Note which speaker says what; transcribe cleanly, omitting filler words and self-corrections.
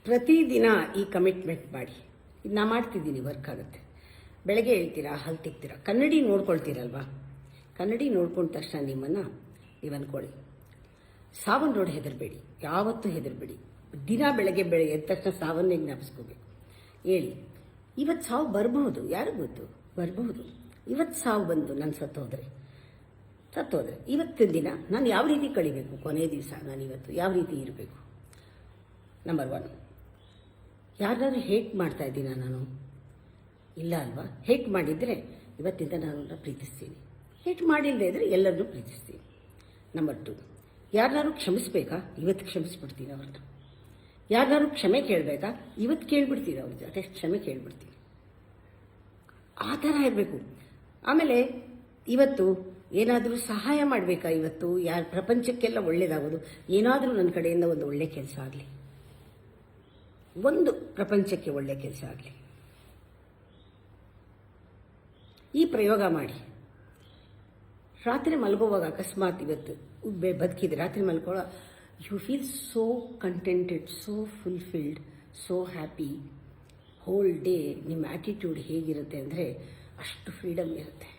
Speaker 1: ಪ್ರತಿದಿನ ಈ ಕಮಿಟ್ಮೆಂಟ್ ಮಾಡಿ. ಇದು ನಾ ಮಾಡ್ತಿದ್ದೀನಿ, ವರ್ಕ್ ಆಗುತ್ತೆ. ಬೆಳಗ್ಗೆ ಹೇಳ್ತೀರಾ, ಹಲ್ ತಿಕ್ತೀರಾ, ಕನ್ನಡಿ ನೋಡ್ಕೊಳ್ತೀರಲ್ವಾ? ಕನ್ನಡಿ ನೋಡ್ಕೊಂಡ ತಕ್ಷಣ ನೀವು ಅಂದ್ಕೊಳ್ಳಿ, ಸಾವನ್ನು ನೋಡಿ ಹೆದರಬೇಡಿ, ಯಾವತ್ತೂ ಹೆದರಬೇಡಿ. ದಿನ ಬೆಳಗ್ಗೆ ಎದ್ದ ತಕ್ಷಣ ಸಾವನ್ನೇ ಜ್ಞಾಪಿಸ್ಕೋಬೇಕು. ಹೇಳಿ, ಇವತ್ತು ಸಾವು ಬರಬಹುದು, ಯಾರಿಗೂ ಗೊತ್ತು, ಬರಬಹುದು. ಇವತ್ತು ಸಾವು ಬಂದು ನಾನು ಸತ್ತೋದ್ರೆ ಇವತ್ತಿನ ದಿನ ನಾನು ಯಾವ ರೀತಿ ಕಳಿಬೇಕು, ಕೊನೆಯ ದಿವಸ ನಾನು ಇವತ್ತು ಯಾವ ರೀತಿ ಇರಬೇಕು. ನಂಬರ್ 1, ಯಾರಾದ್ರೂ ಹೇಟ್ ಮಾಡ್ತಾ ಇದ್ದೀನ ನಾನು? ಇಲ್ಲ ಅಲ್ವಾ? ಹೇಟ್ ಮಾಡಿದರೆ ಇವತ್ತಿಂದ ನಾನು ಪ್ರೀತಿಸ್ತೀನಿ. ಹೇಟ್ ಮಾಡಿಲ್ಲದೆ ಇದ್ದರೆ ಎಲ್ಲರನ್ನೂ ಪ್ರೀತಿಸ್ತೀನಿ. ನಂಬರ್ 2, ಯಾರನ್ನಾರು ಕ್ಷಮಿಸ್ಬೇಕಾ? ಇವತ್ತು ಕ್ಷಮಿಸ್ಬಿಡ್ತೀನಿ ಅವ್ರನ್ನ. ಯಾರನ್ನಾರು ಕ್ಷಮೆ ಕೇಳಬೇಕಾ? ಇವತ್ತು ಕೇಳ್ಬಿಡ್ತೀನಿ, ಅವ್ರ ಜೊತೆ ಕ್ಷಮೆ ಕೇಳ್ಬಿಡ್ತೀನಿ. ಆ ಥರ ಇರಬೇಕು. ಆಮೇಲೆ ಇವತ್ತು ಏನಾದರೂ ಸಹಾಯ ಮಾಡಬೇಕಾ? ಇವತ್ತು ಪ್ರಪಂಚಕ್ಕೆಲ್ಲ ಒಳ್ಳೇದಾಗೋದು, ಏನಾದರೂ ನನ್ನ ಕಡೆಯಿಂದ ಒಂದು ಒಳ್ಳೆ ಕೆಲಸ ಆಗಲಿ, ಒಂದು ಪ್ರಪಂಚಕ್ಕೆ ಒಳ್ಳೆ ಕೆಲಸ ಆಗಲಿ. ಈ ಪ್ರಯೋಗ ಮಾಡಿ. ರಾತ್ರಿ ಮಲಗುವಾಗ ಅಕಸ್ಮಾತ್ ಇವತ್ತು ಬದುಕಿದ್ರೆ ರಾತ್ರಿ ಮಲ್ಕೊಳ್ಳೋ, you feel so contented, so fulfilled, so happy. Whole day ನಿಮ್ಮ ಆ್ಯಟಿಟ್ಯೂಡ್ ಹೇಗಿರುತ್ತೆ ಅಂದರೆ ಅಷ್ಟು ಫ್ರೀಡಮ್ ಇರುತ್ತೆ.